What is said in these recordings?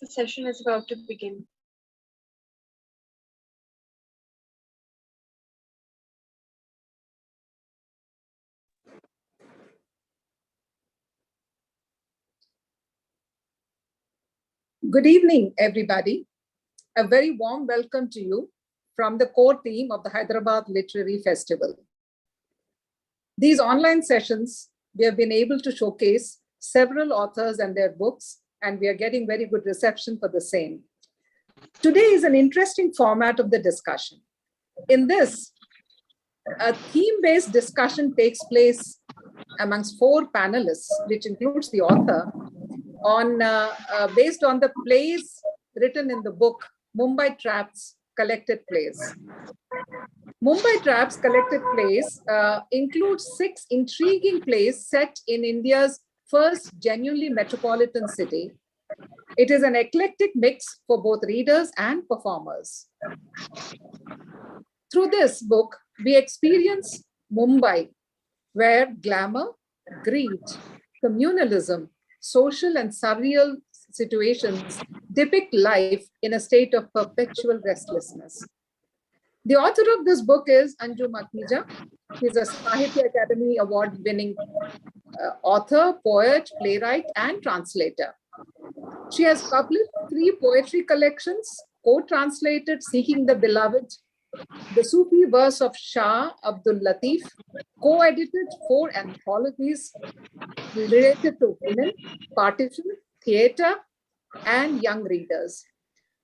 The session is about to begin. Good evening, everybody. A very warm welcome to you from the core team of the Hyderabad Literary Festival. These online sessions, we have been able to showcase several authors and their books, and we are getting very good reception for the same. Today is an interesting format of the discussion. In this, a theme-based discussion takes place amongst 4 panelists, which includes the author, based on the plays written in the book Mumbai Traps Collected Plays. Mumbai Traps Collected Plays includes 6 intriguing plays set in India's first genuinely metropolitan city. It is an eclectic mix for both readers and performers. Through this book, we experience Mumbai, where glamour, greed, communalism, social and surreal situations depict life in a state of perpetual restlessness. The author of this book is Anju Makhija. He's a Sahitya Academy Award-winning author, poet, playwright, and translator. She has published 3 poetry collections, co-translated Seeking the Beloved, the Sufi verse of Shah Abdul Latif, co-edited 4 anthologies related to women, partition, theatre, and young readers.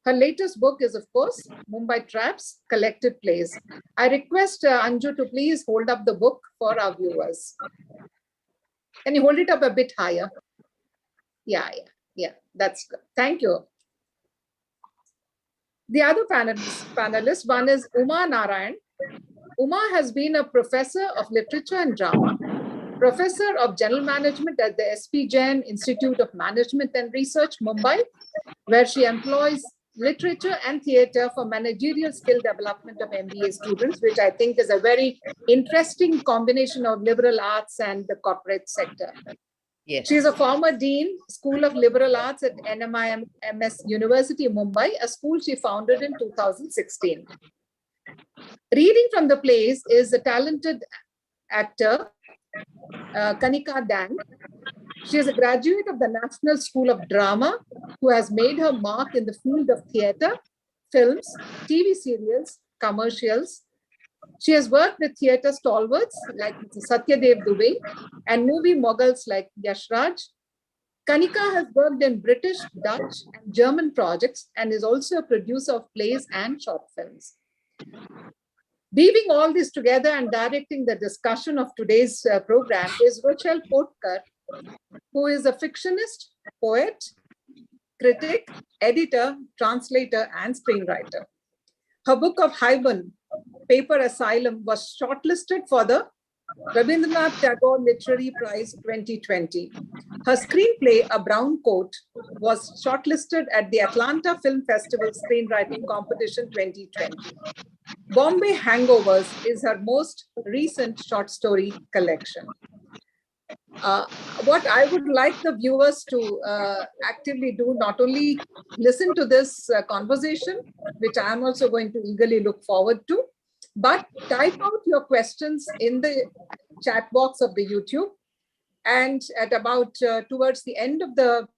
Her latest book is, of course, Mumbai Traps Collected Plays. I request Anju to please hold up the book for our viewers. Can you hold it up a bit higher? Yeah, that's good. Thank you. The other panelists, one is Uma Narayan. Uma has been a professor of literature and drama, professor of general management at the SP Jain Institute of Management and Research, Mumbai, where she employs literature and theatre for managerial skill development of MBA students, which I think is a very interesting combination of liberal arts and the corporate sector. Yes. She is a former dean, School of Liberal Arts at NMIMS University, Mumbai, a school she founded in 2016. Reading from the plays is the talented actor, Kanika Dang. She is a graduate of the National School of Drama who has made her mark in the field of theatre, films, TV serials, commercials. She has worked with theatre stalwarts like Satyadev Dubey and movie moguls like Yash Raj. Kanika has worked in British, Dutch, and German projects and is also a producer of plays and short films. Weaving all this together and directing the discussion of today's program is Rochelle Potkar, who is a fictionist, poet, critic, editor, translator, and screenwriter. Her book of Haiban, Paper Asylum, was shortlisted for the Rabindranath Tagore Literary Prize 2020. Her screenplay, A Brown Coat, was shortlisted at the Atlanta Film Festival Screenwriting Competition 2020. Bombay Hangovers is her most recent short story collection. What I would like the viewers to actively do, not only listen to this conversation, which I am also going to eagerly look forward to, but type out your questions in the chat box of the YouTube. And at about towards the end of the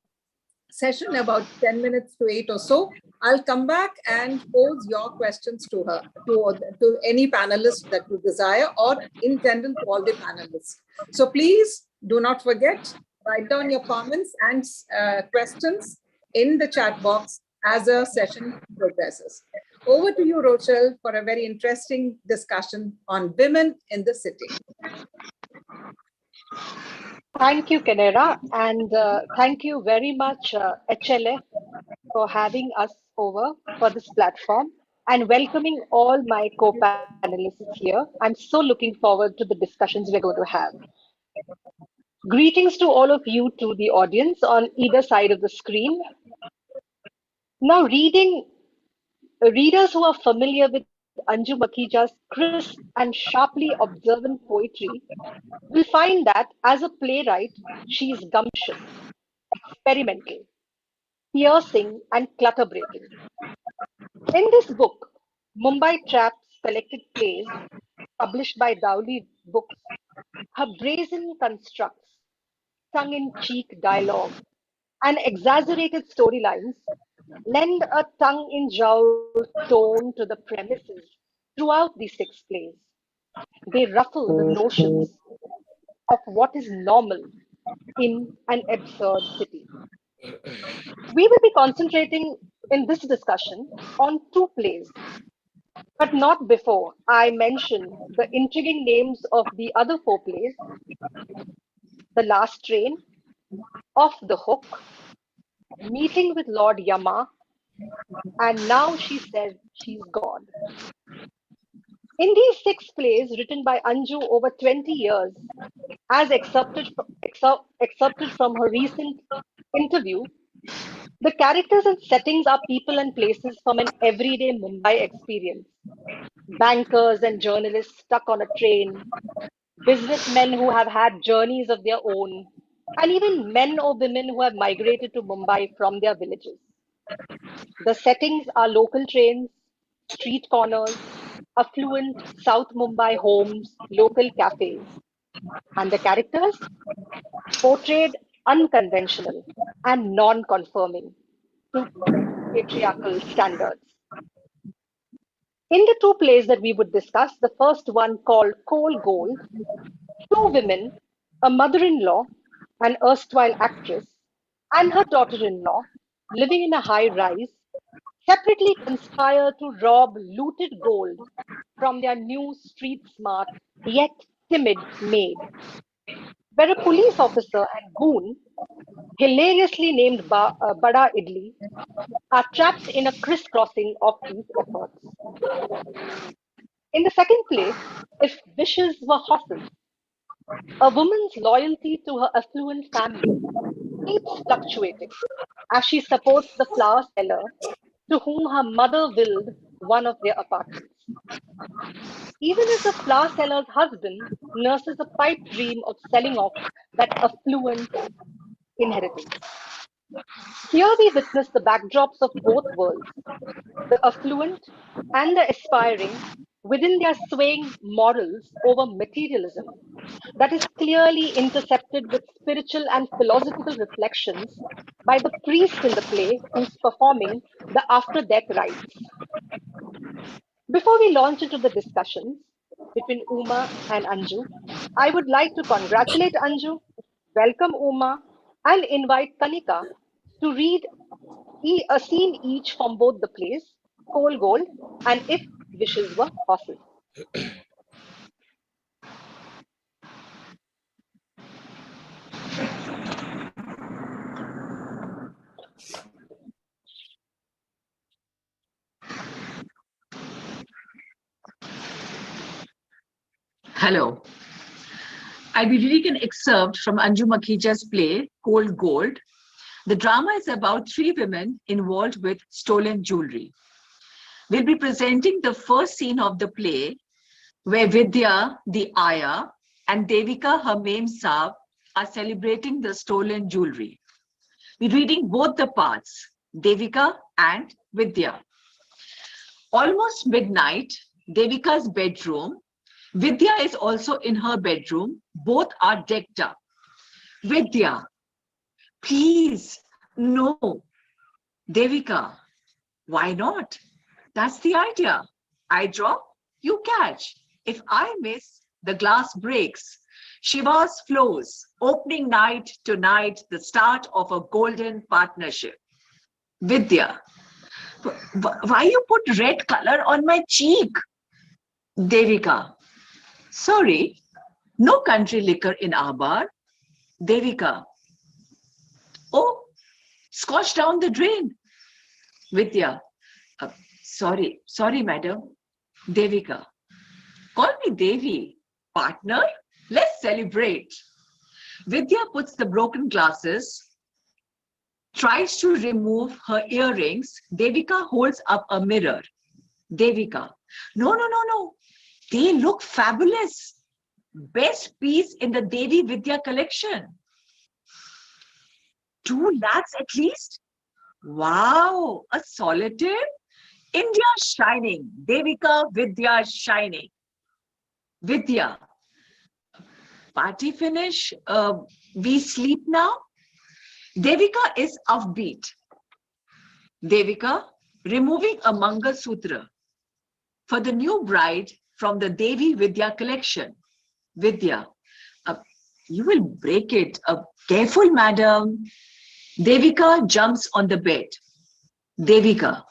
session, about 10 minutes to 8 or so, I'll come back and pose your questions to her, to any panelist that you desire, or in general to all the panelists. So please do not forget, write down your comments and questions in the chat box as a session progresses. Over to you, Rochelle, for a very interesting discussion on women in the city. Thank you, Kenera, and thank you very much, HLF, for having us over for this platform and welcoming all my co-panelists here. I'm so looking forward to the discussions we're going to have. Greetings to all of you, to the audience on either side of the screen. Now, readers who are familiar with Anju Makhija's crisp and sharply observant poetry will find that as a playwright, she is gumptious, experimental. piercing, and clutter breaking. In this book, Mumbai Traps Collected Plays, published by Dowley Books, her brazen constructs, tongue in cheek dialogue, and exaggerated storylines lend a tongue in jowl tone to the premises throughout these six plays. They ruffle the notions of what is normal in an absurd city. We will be concentrating in this discussion on two plays, but not before I mention the intriguing names of the other four plays: The Last Train, Off the Hook, Meeting with Lord Yama, and Now She Says She's God. In these six plays written by Anju over 20 years, as excerpted from her recent interview, the characters and settings are people and places from an everyday Mumbai experience. Bankers and journalists stuck on a train, businessmen who have had journeys of their own, and even men or women who have migrated to Mumbai from their villages. The settings are local trains, street corners, affluent South Mumbai homes, local cafes, and the characters portrayed unconventional and non-conforming to patriarchal standards. In the two plays that we would discuss, the first one called Coal Gold, two women, a mother-in-law, an erstwhile actress, and her daughter-in-law, living in a high rise, separately conspire to rob looted gold from their new street-smart yet timid maid, where a police officer and goon, hilariously named Bada Idli, are trapped in a crisscrossing of these efforts. In the second play, If Wishes Were Horses, a woman's loyalty to her affluent family keeps fluctuating as she supports the flower seller to whom her mother willed one of their apartments, even as the flower seller's husband nurses a pipe dream of selling off that affluent inheritance. Here we witness the backdrops of both worlds, the affluent and the aspiring, within their swaying morals over materialism that is clearly intercepted with spiritual and philosophical reflections by the priest in the play who's performing the after death rites. Before we launch into the discussions between Uma and Anju, I would like to congratulate Anju, welcome Uma, and invite Kanika to read a scene each from both the plays, Coal Gold and If Wishes Were Horses. Hello. I'll be reading an excerpt from Anju Makhija's play, Cold Gold. The drama is about three women involved with stolen jewelry. We'll be presenting the first scene of the play, where Vidya, the Aya, and Devika, her mem sahib, are celebrating the stolen jewelry. We're reading both the parts, Devika and Vidya. Almost midnight, Devika's bedroom. Vidya is also in her bedroom. Both are decked up. Vidya, please, no. Devika, why not? That's the idea. I drop, you catch. If I miss, the glass breaks. Shiva's flows, opening night to night, the start of a golden partnership. Vidya, why you put red color on my cheek? Devika, sorry, no country liquor in our bar. Devika, oh, scotch down the drain. Vidya, sorry, madam. Devika, call me Devi. Partner, let's celebrate. Vidya puts the broken glasses, tries to remove her earrings. Devika holds up a mirror. Devika, no. They look fabulous. Best piece in the Devi Vidya collection. 2 lakhs at least? Wow, a solitaire? India shining. Devika, Vidya shining. Vidya, party finish. We sleep now. Devika is offbeat. Devika, removing a Manga Sutra for the new bride from the Devi Vidya collection. Vidya, uh, you will break it. Careful, madam. Devika jumps on the bed. Devika,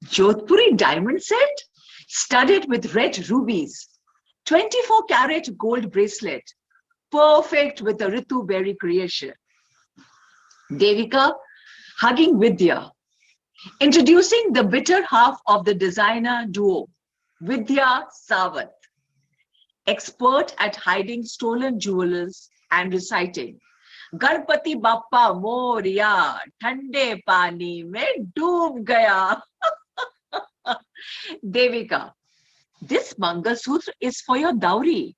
Jodhpuri diamond set studded with red rubies, 24-carat gold bracelet, perfect with a Ritu berry creation. Devika hugging Vidya, introducing the bitter half of the designer duo, Vidya Sawant, expert at hiding stolen jewels and reciting Ganpati Bappa Moria, Thande Pani mein doob gaya. Devika, this Manga Sutra is for your dowry.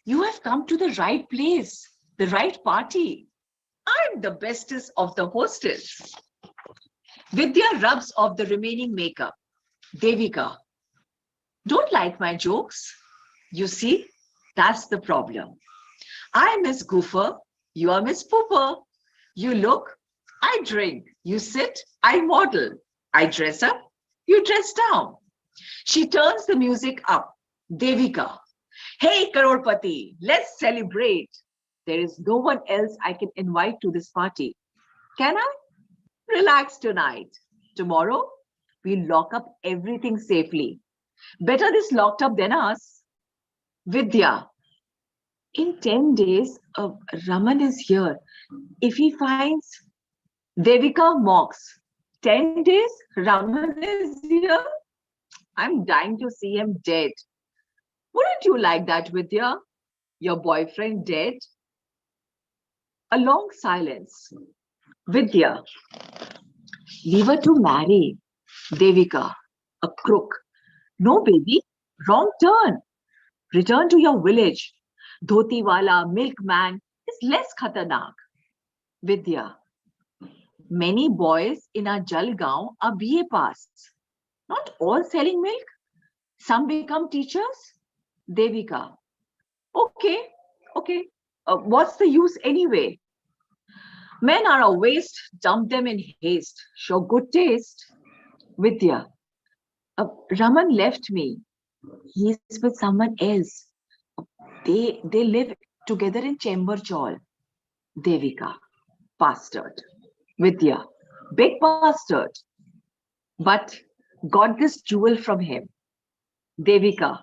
You have come to the right place, the right party. I'm the bestest of the hostess. Vidya rubs off the remaining makeup. Devika, don't like my jokes? You see, that's the problem. I'm Miss Goofer, you are Miss Pooper. You look, I drink. You sit, I model. I dress up, you dress down. She turns the music up. Devika, hey Karorpati, let's celebrate. There is no one else I can invite to this party. Can I? Relax tonight. Tomorrow, we'll lock up everything safely. Better this locked up than us. Vidya, in 10 days, Raman is here. If he finds Devika mocks, 10 days, Raman is here. I'm dying to see him dead. Wouldn't you like that, Vidya? Your boyfriend dead? A long silence. Vidya, we were to marry. Devika, a crook. No, baby, wrong turn. Return to your village. Dhotiwala, milkman is less khatarnak. Vidya, many boys in our Jalgaon are BA pass. Not all selling milk. Some become teachers. Devika, okay. What's the use anyway? Men are a waste. Dump them in haste. Show good taste. Vidya, Raman left me. He's with someone else. They live together in Chamber Chawl. Devika, bastard. Vidya, big bastard. But got this jewel from him. Devika,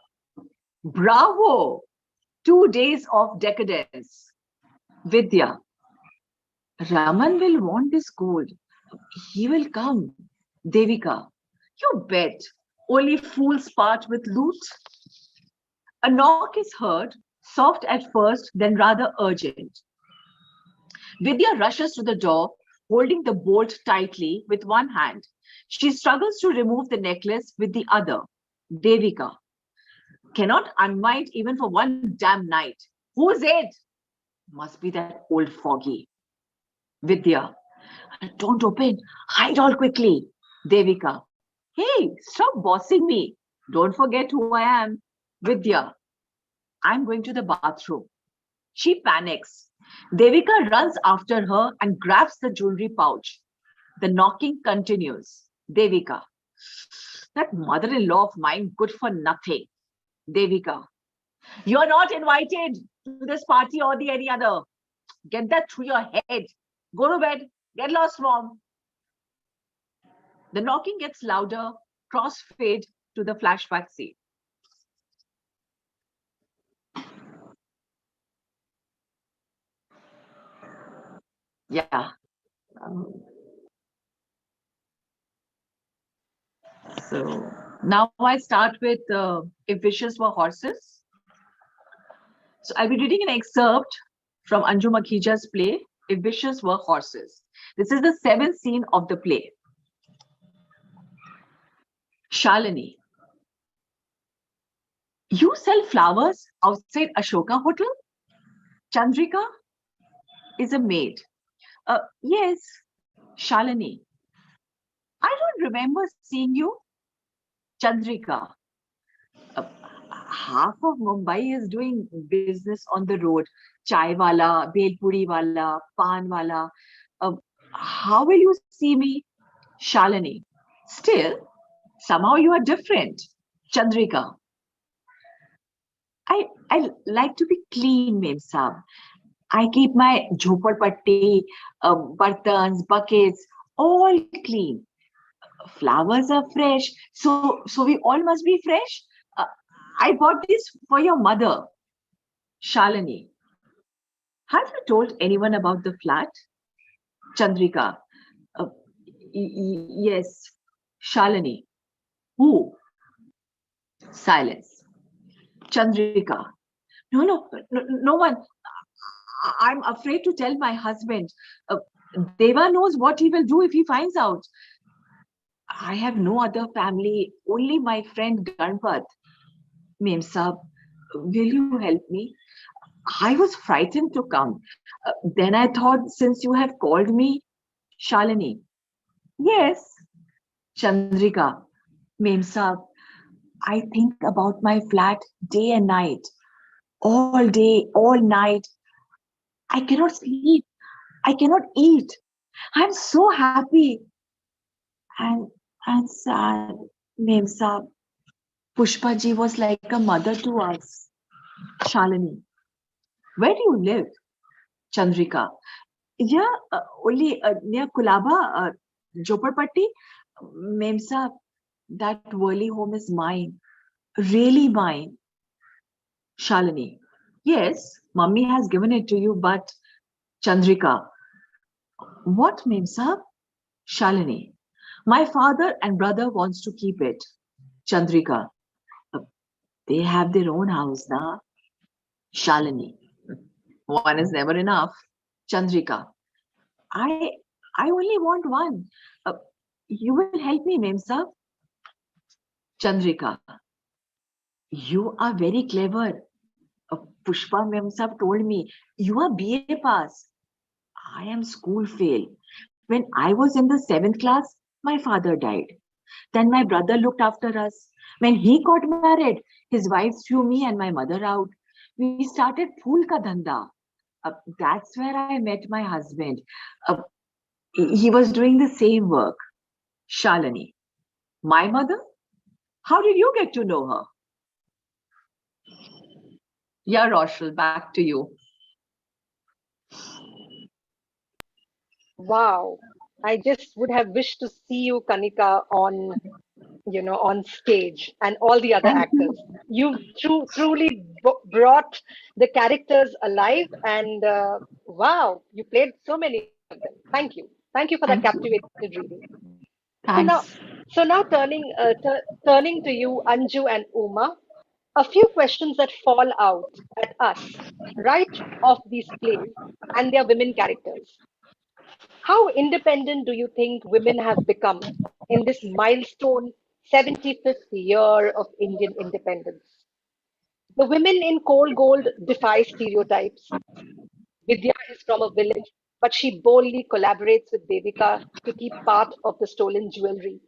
bravo! 2 days of decadence. Vidya, Raman will want this gold. He will come. Devika, you bet. Only fools part with loot. A knock is heard, soft at first, then rather urgent. Vidya rushes to the door, holding the bolt tightly with one hand. She struggles to remove the necklace with the other. Devika, cannot unwind even for one damn night. Who's it? Must be that old foggy. Vidya, don't open. Hide all quickly. Devika, hey, stop bossing me. Don't forget who I am. Vidya, I'm going to the bathroom. She panics. Devika runs after her and grabs the jewelry pouch. The knocking continues. Devika, that mother-in-law of mine, good for nothing. Devika, you're not invited to this party or the any other. Get that through your head. Go to bed. Get lost, mom. The knocking gets louder. Crossfade to the flashback scene. Yeah. So now I start with If Wishes Were Horses. So I'll be reading an excerpt from Anju Makhija's play, If Wishes Were Horses. This is the 7th scene of the play. Shalini, you sell flowers outside Ashoka Hotel? Chandrika is a maid. Yes, Shalini. I don't remember seeing you. Chandrika. Uh, Half of Mumbai is doing business on the road. Chai wala, belpuri wala, pan wala. Uh, how will you see me? Shalini. Still, somehow you are different. Chandrika. I like to be clean, Mem Saab. I keep my jhopalpatti, bartans, buckets, all clean. Flowers are fresh, so we all must be fresh. Uh, I bought this for your mother, Shalini. Have you told anyone about the flat? Chandrika. Uh, yes, Shalini. Who? Silence. Chandrika. No one. I'm afraid to tell my husband. Uh, Deva knows what he will do if he finds out. I have no other family, only my friend Ganpat. Mem Saab, will you help me? I was frightened to come. Then I thought, since you have called me, Shalini. Yes, Chandrika. Mem Saab, I think about my flat day and night. All day, all night. I cannot sleep. I cannot eat. I'm so happy and and sad. Mem Saab, Pushpa ji was like a mother to us. Shalini. Where do you live? Chandrika. Yeah, only near Kulaba, Jopalpatti. Memsa, that Worli home is mine. Really mine. Shalini. Yes, mummy has given it to you, but Chandrika. What, Memsa? Shalini. My father and brother wants to keep it. Chandrika. uh, They have their own house now. Shalini. One is never enough. Chandrika. I I only want one. Uh, you will help me, Mem sir. Chandrika, you are very clever. Pushpa Mem sir told me you are BA pass. I am school fail. When I was in the 7th class, my father died. Then my brother looked after us. When he got married, his wife threw me and my mother out. We started Phool Ka Dhanda. That's where I met my husband. Uh, he was doing the same work. Shalini. My mother? How did you get to know her? Yeah, Roshal, back to you. Wow. I just would have wished to see you, Kanika, on on stage and all the other Thank you. actors. You truly brought the characters alive, and wow, you played so many of them. Thank you. Thank you for that Thank you. captivated reading. So now, Thanks. turning to you, Anju and Uma, a few questions that fall out at us right off these plays and their women characters. How independent do you think women have become in this milestone 75th year of Indian independence? The women in Coal Gold defy stereotypes. Vidya is from a village, but she boldly collaborates with Devika to keep part of the stolen jewelry.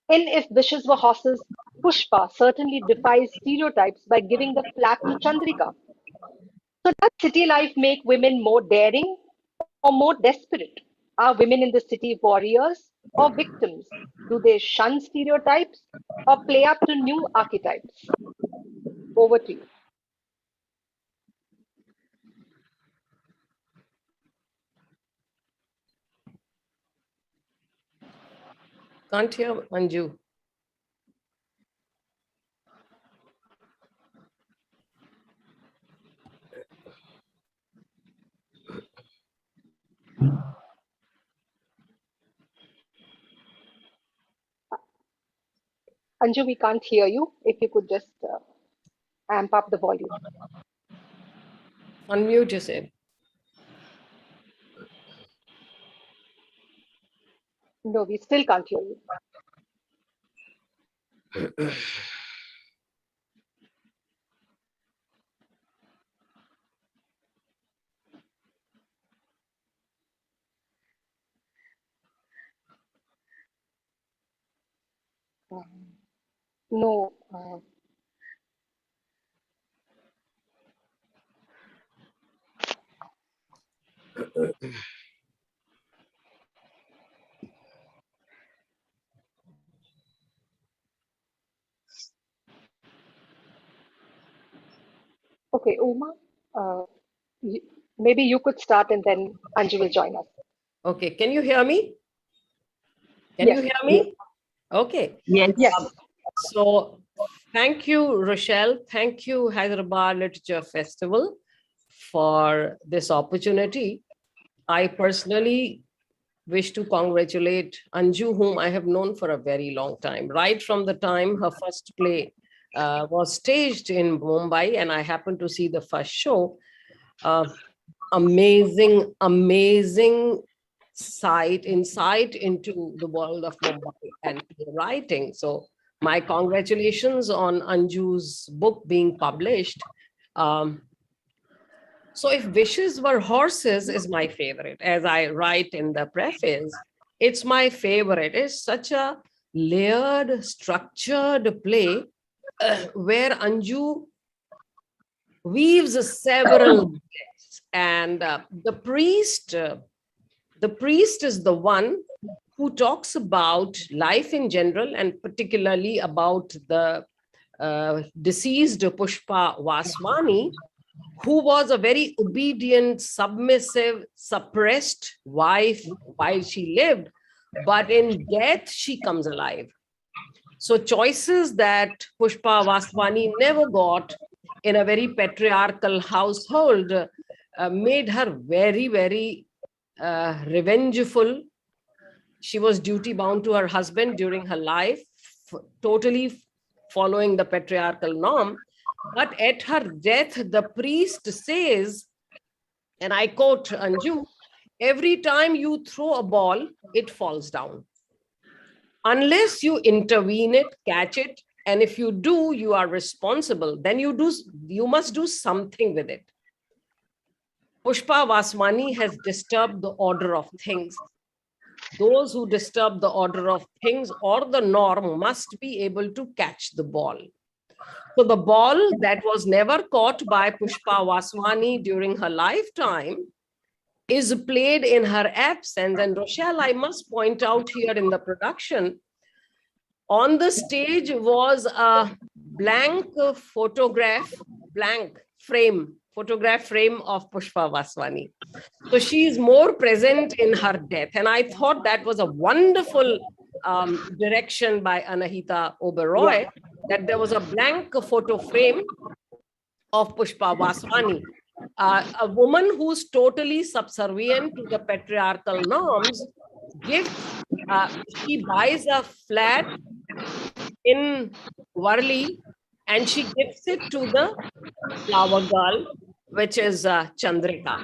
In If Wishes Were Horses, Pushpa certainly defies stereotypes by giving the flag to Chandrika. So does city life make women more daring or more desperate? Are women in the city warriors or victims? Do they shun stereotypes or play up to new archetypes? Over to you. Can't hear Manju. Anju, we can't hear you. If you could just amp up the volume. Unmute yourself. No, we still can't hear you. No. Okay, Uma, you, maybe you could start and then Anju will join us. Okay, can you hear me? Can Yes. you hear me? Okay. Yes. Yes. So thank you, Rochelle. Thank you, Hyderabad Literature Festival, for this opportunity. I personally wish to congratulate Anju, whom I have known for a very long time, right from the time her first play was staged in Mumbai, and I happened to see the first show. Amazing, amazing insight into the world of Mumbai and writing. So my congratulations on Anju's book being published. So if wishes were horses is my favorite, as I write in the preface. It's my favorite. It's such a layered, structured play where Anju weaves several myths. And the priest is the one who talks about life in general and particularly about the deceased Pushpa Vaswani, who was a very obedient, submissive, suppressed wife while she lived, but in death she comes alive. So choices that Pushpa Vaswani never got in a very patriarchal household made her very, very revengeful. She was duty bound to her husband during her life, totally following the patriarchal norm. But at her death, the priest says, and I quote Anju, every time you throw a ball, it falls down. Unless you intervene it, catch it, and if you do, you are responsible, then you must do something with it. Pushpa Vaswani has disturbed the order of things. Those who disturb the order of things or the norm must be able to catch the ball. So the ball that was never caught by Pushpa Vaswani during her lifetime is played in her absence. And Rochelle, I must point out here in the production, on the stage was a blank photograph frame of Pushpa Vaswani. So she is more present in her death. And I thought that was a wonderful direction by Anahita Oberoi, that there was a blank photo frame of Pushpa Vaswani, a woman who's totally subservient to the patriarchal norms. She buys a flat in Varli and she gives it to the flower girl, which is Chandrika.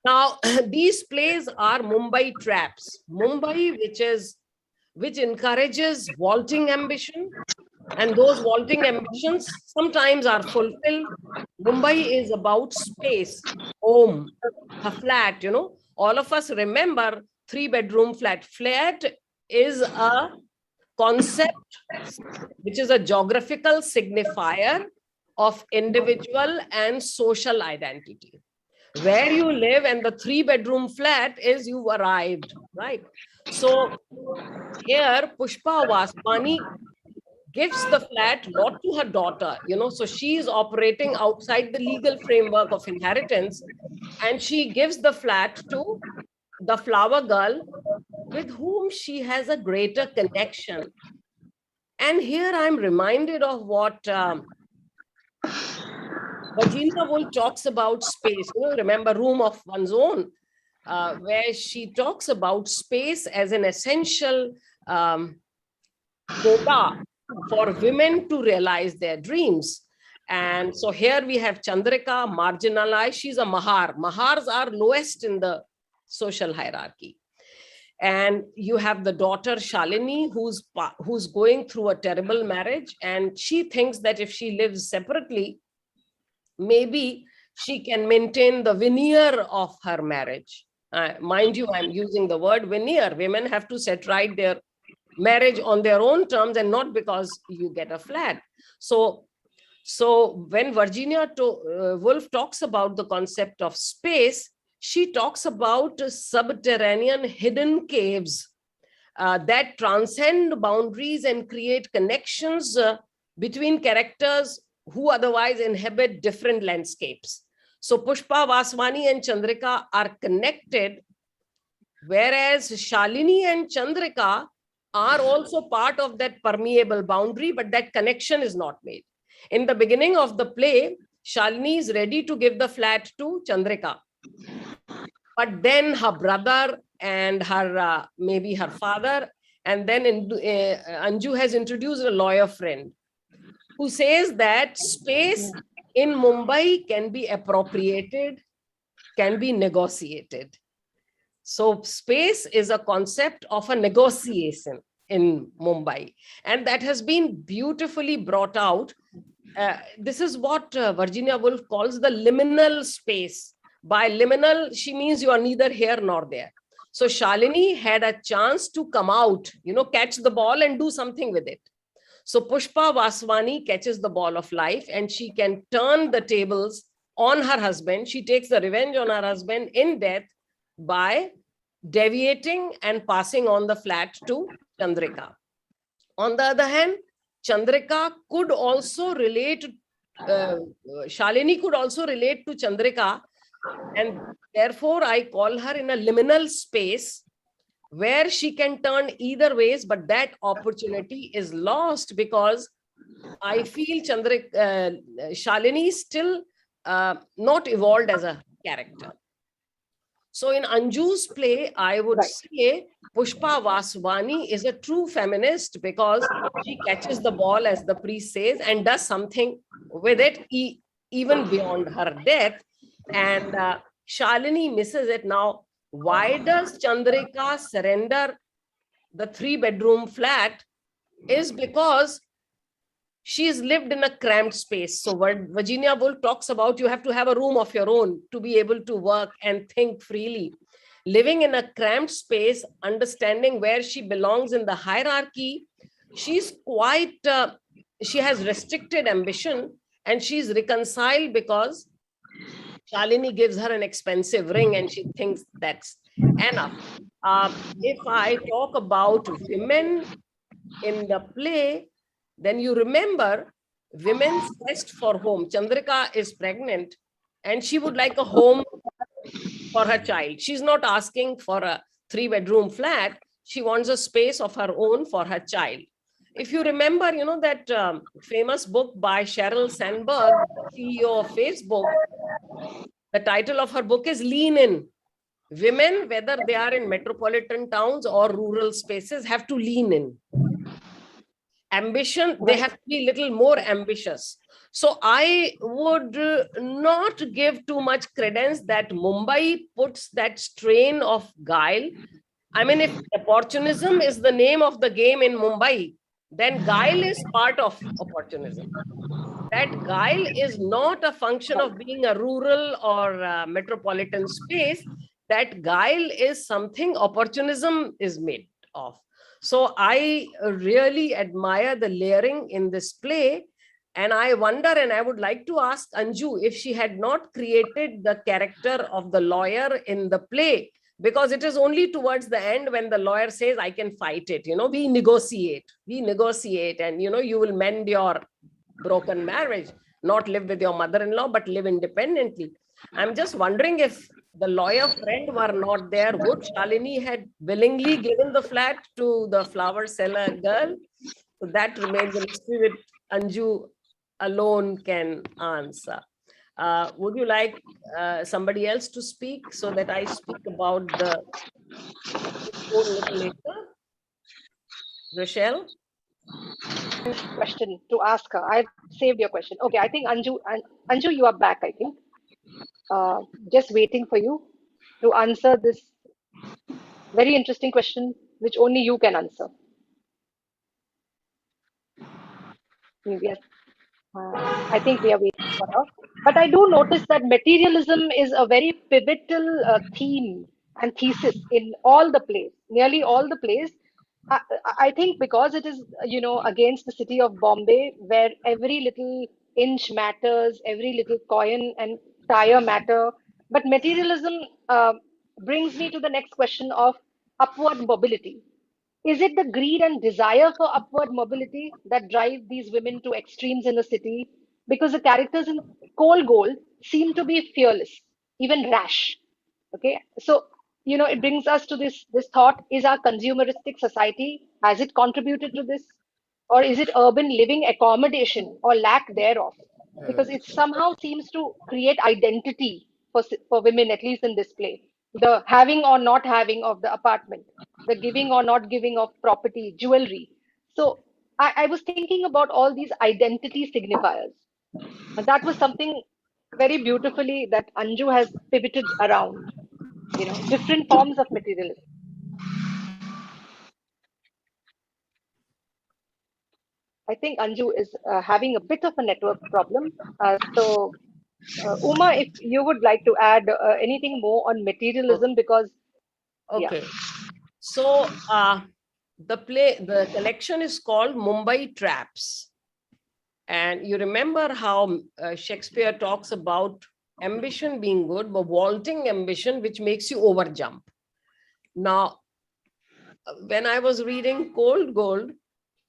Now, these plays are Mumbai traps. Mumbai, which encourages vaulting ambition, and those vaulting ambitions sometimes are fulfilled. Mumbai is about space, home, a flat, all of us remember 3-bedroom flat. Flat is a concept which is a geographical signifier of individual and social identity. Where you live and the 3-bedroom flat is you've arrived, right? So here Pushpa Vaswani gives the flat not to her daughter, so she is operating outside the legal framework of inheritance, and she gives the flat to the flower girl with whom she has a greater connection. And here I'm reminded of what Virginia Woolf talks about space. Remember Room of One's Own, where she talks about space as an essential quota for women to realize their dreams. And so here we have Chandrika, marginalized. She's a Mahar. Mahars are lowest in the social hierarchy. And you have the daughter Shalini, who's going through a terrible marriage, and she thinks that if she lives separately, maybe she can maintain the veneer of her marriage. Mind you, I'm using the word veneer. Women have to set right their marriage on their own terms and not because you get a flat. So when Virginia Woolf talks about the concept of space, she talks about subterranean hidden caves that transcend boundaries and create connections between characters who otherwise inhabit different landscapes. So Pushpa, Vaswani and Chandrika are connected, whereas Shalini and Chandrika are also part of that permeable boundary, but that connection is not made. In the beginning of the play, Shalini is ready to give the flat to Chandrika. But then her brother and her maybe her father, and then Anju has introduced a lawyer friend who says that space in Mumbai can be appropriated, can be negotiated. So space is a concept of a negotiation in Mumbai, and that has been beautifully brought out. This is what Virginia Woolf calls the liminal space. By liminal, she means you are neither here nor there. So Shalini had a chance to come out, catch the ball and do something with it. So Pushpa Vaswani catches the ball of life and she can turn the tables on her husband. She takes the revenge on her husband in death by deviating and passing on the flat to Chandrika. On the other hand, Chandrika could also relate, Shalini could also relate to Chandrika, and therefore I call her in a liminal space where she can turn either ways, but that opportunity is lost because I feel Shalini is still not evolved as a character. So in Anju's play, I would say Pushpa Vaswani is a true feminist because she catches the ball, as the priest says, and does something with it even beyond her death. And Shalini misses it. Now, why does Chandrika surrender the 3-bedroom flat? Is because she's lived in a cramped space. So Virginia Woolf talks about you have to have a room of your own to be able to work and think freely. Living in a cramped space, understanding where she belongs in the hierarchy, she's quite, she has restricted ambition and she's reconciled because Shalini gives her an expensive ring and she thinks that's enough. If I talk about women in the play, then you remember women's quest for home. Chandrika is pregnant and she would like a home for her child. She's not asking for a 3-bedroom flat. She wants a space of her own for her child. If you remember, that famous book by Sheryl Sandberg, CEO of Facebook, the title of her book is Lean In. Women, whether they are in metropolitan towns or rural spaces, have to lean in. Ambition, they have to be a little more ambitious. So I would not give too much credence that Mumbai puts that strain of guile. I mean, if opportunism is the name of the game in Mumbai, then guile is part of opportunism. That guile is not a function of being a rural or metropolitan space. That guile is something opportunism is made of. So I really admire the layering in this play. And I wonder, and I would like to ask Anju if she had not created the character of the lawyer in the play, because it is only towards the end when the lawyer says, I can fight it, we negotiate, and, you will mend your broken marriage, not live with your mother-in-law, but live independently. I'm just wondering if the lawyer friend were not there, would Shalini had willingly given the flat to the flower seller girl? So that remains a mystery which Anju alone can answer. Would you like somebody else to speak so that I speak about the little later? Rochelle? Question to ask her. I've saved your question. Okay, I think Anju, you are back, I think. Just waiting for you to answer this very interesting question, which only you can answer. Yes. I think we are waiting for her. But I do notice that materialism is a very pivotal theme and thesis in all the plays, nearly all the plays. I think because it is, against the city of Bombay, where every little inch matters, every little coin and tire matter. But materialism brings me to the next question of upward mobility. Is it the greed and desire for upward mobility that drive these women to extremes in the city? Because the characters in Cold Gold seem to be fearless, even rash. Okay, so it brings us to this thought: is our consumeristic society, has it contributed to this, or is it urban living accommodation or lack thereof? Because it somehow seems to create identity for women, at least in this play. The having or not having of the apartment, the giving or not giving of property, jewelry. So I was thinking about all these identity signifiers. And that was something very beautifully that Anju has pivoted around, different forms of materialism. I think Anju is having a bit of a network problem. Uma, if you would like to add anything more on materialism, because, yeah. Okay. So the collection is called Mumbai Traps. And you remember how Shakespeare talks about ambition being good, but vaulting ambition, which makes you overjump. Now, when I was reading Cold Gold,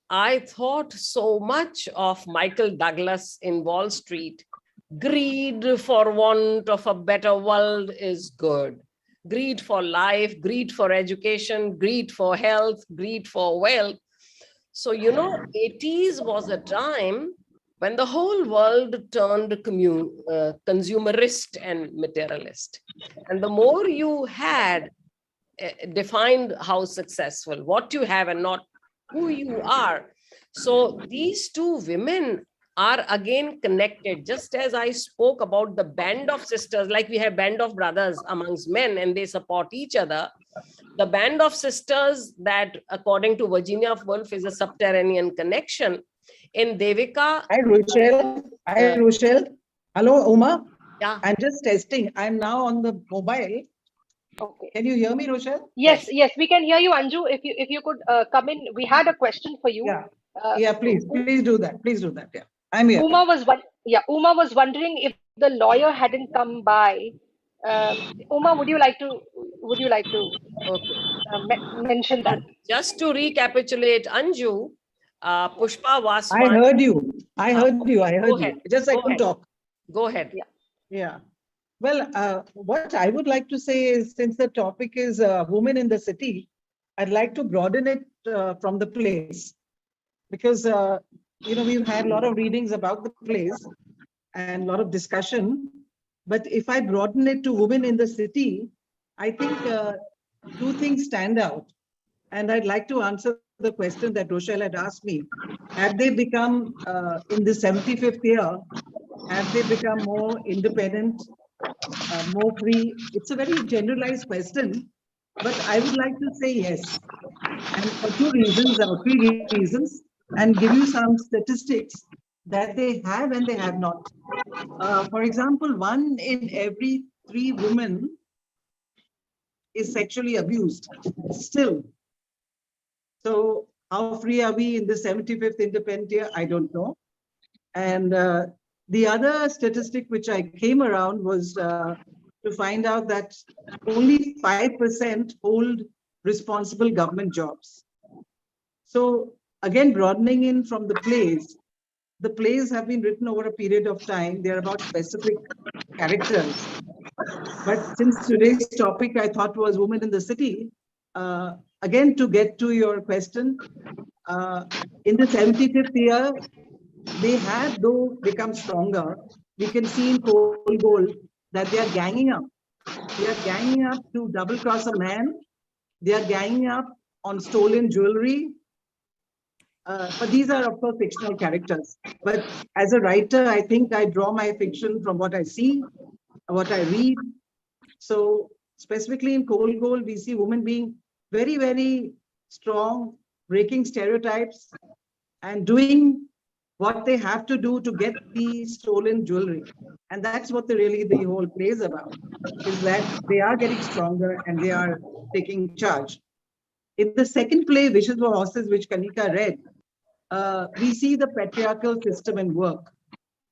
I thought so much of Michael Douglas in Wall Street. Greed for want of a better world is good. Greed for life, greed for education, greed for health, greed for wealth. So, 80s was a time when the whole world turned consumerist and materialist. And the more you had defined how successful, what you have and not who you are. So these two women are again connected, just as I spoke about the band of sisters, like we have band of brothers amongst men and they support each other. The band of sisters that, according to Virginia Woolf, is a subterranean connection. In Devika. Hi, Rochelle. Hi, Rochelle. Hello, Uma. Yeah. I'm just testing. I'm now on the mobile. Okay. Can you hear me, Rochelle? Yes, we can hear you, Anju. If you could come in, we had a question for you. Yeah, please do that. Please do that. Yeah, I'm here. Uma was wondering if the lawyer hadn't come by. Uma, would you like to Okay. Mention that? Just to recapitulate, Anju, Pushpa was. I heard you. I heard you. Ahead. Just I couldn't talk. Go ahead. Yeah. Well, what I would like to say is, since the topic is women in the city, I'd like to broaden it from the plays, because we've had a lot of readings about the plays and a lot of discussion. But if I broaden it to women in the city, I think two things stand out. And I'd like to answer the question that Rochelle had asked me. Have they become, in the 75th year, have they become more independent, more free? It's a very generalized question, but I would like to say yes. And for two reasons, or three reasons, and give you some statistics that they have and they have not. For example, 1 in every 3 women is sexually abused still. So how free are we in the 75th independent year? I don't know. And the other statistic which I came around was to find out that only 5% hold responsible government jobs. So again, broadening in from the plays have been written over a period of time. They're about specific characters. But since today's topic I thought was women in the city, again, to get to your question, in the 75th year, they have though become stronger. We can see in Cold Gold that they are ganging up. They are ganging up to double cross a man. They are ganging up on stolen jewelry. But these are, of course, fictional characters. But as a writer, I think I draw my fiction from what I see, what I read. So specifically in Cold Gold, we see women being very, very strong, breaking stereotypes and doing what they have to do to get the stolen jewelry. And that's what the whole play is about, is that they are getting stronger and they are taking charge. In the second play, Wishes for Horses, which Kanika read, we see the patriarchal system in work,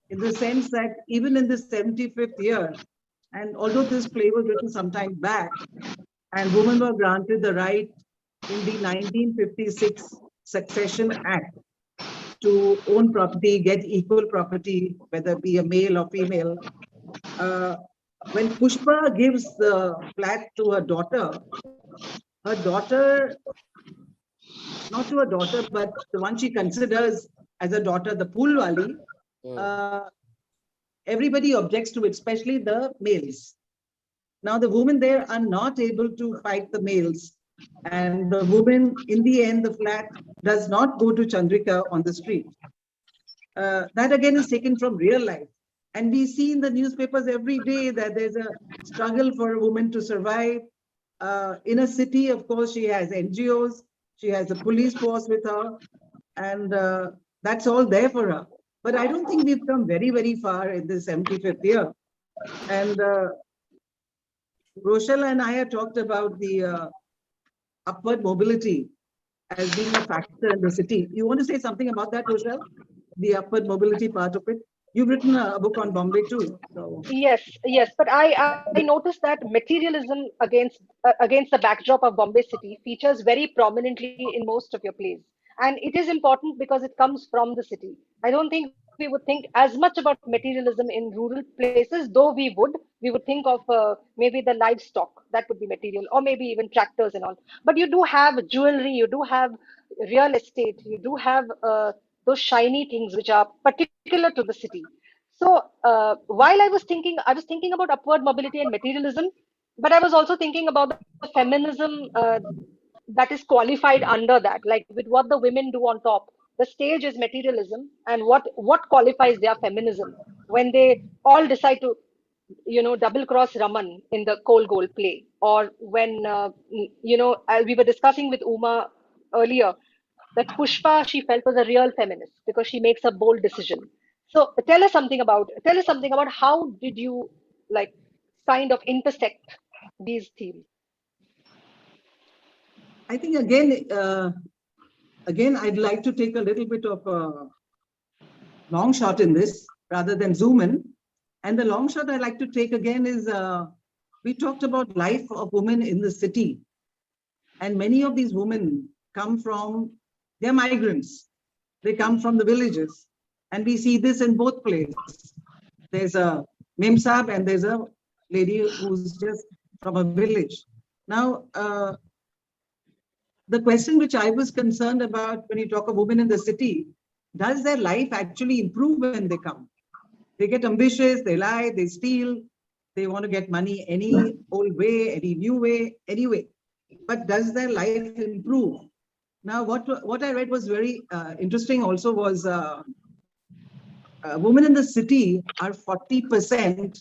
in the sense that even in the 75th year, and although this play was written some time back, and women were granted the right in the 1956 Succession Act to own property, get equal property, whether it be a male or female. When Pushpa gives the flat to her daughter, not to her daughter, but the one she considers as a daughter, the Poolwali, everybody objects to it, especially the males. Now, the women there are not able to fight the males. And the woman, in the end, the flat does not go to Chandrika on the street. That again is taken from real life. And we see in the newspapers every day that there's a struggle for a woman to survive. In a city, of course, she has NGOs, she has a police force with her, and that's all there for her. But I don't think we've come very, very far in the 75th year. And Rochelle and I had talked about the upward mobility as being a factor in the city. You want to say something about that, Rochelle? The upward mobility part of it? You've written a book on Bombay too. So. Yes, but I noticed that materialism against the backdrop of Bombay city features very prominently in most of your plays, and it is important because it comes from the city. I don't think we would think as much about materialism in rural places, though we would think of maybe the livestock that would be material, or maybe even tractors and all. But you do have jewelry, you do have real estate, you do have those shiny things which are particular to the city. So while I was thinking about upward mobility and materialism, but I was also thinking about the feminism that is qualified under that, like with what the women do on top. The stage is materialism, and what qualifies their feminism when they all decide to, double cross Raman in the Coal Goal play, or when we were discussing with Uma earlier that Pushpa she felt was a real feminist because she makes a bold decision. So tell us something about how did you like kind of intersect these themes? I think again, I'd like to take a little bit of a long shot in this rather than zoom in. And the long shot I'd like to take again is we talked about life of women in the city. And many of these women they're migrants. They come from the villages. And we see this in both places. There's a Mimsab and there's a lady who's just from a village. Now, the question which I was concerned about when you talk of women in the city, does their life actually improve when they come? They get ambitious, they lie, they steal, they want to get money any old way, any new way, anyway. But does their life improve? Now, what I read was very interesting also was women in the city are 40%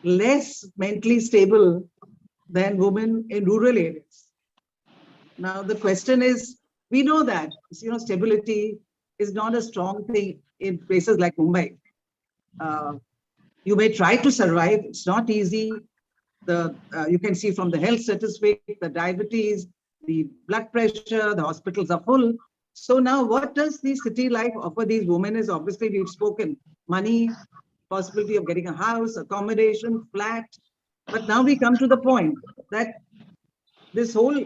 less mentally stable than women in rural areas. Now, the question is, we know that, stability is not a strong thing in places like Mumbai. You may try to survive, it's not easy. You can see from the health statistic, the diabetes, the blood pressure, the hospitals are full. So now what does the city life offer these women is obviously we've spoken, money, possibility of getting a house, accommodation, flat. But now we come to the point that this whole,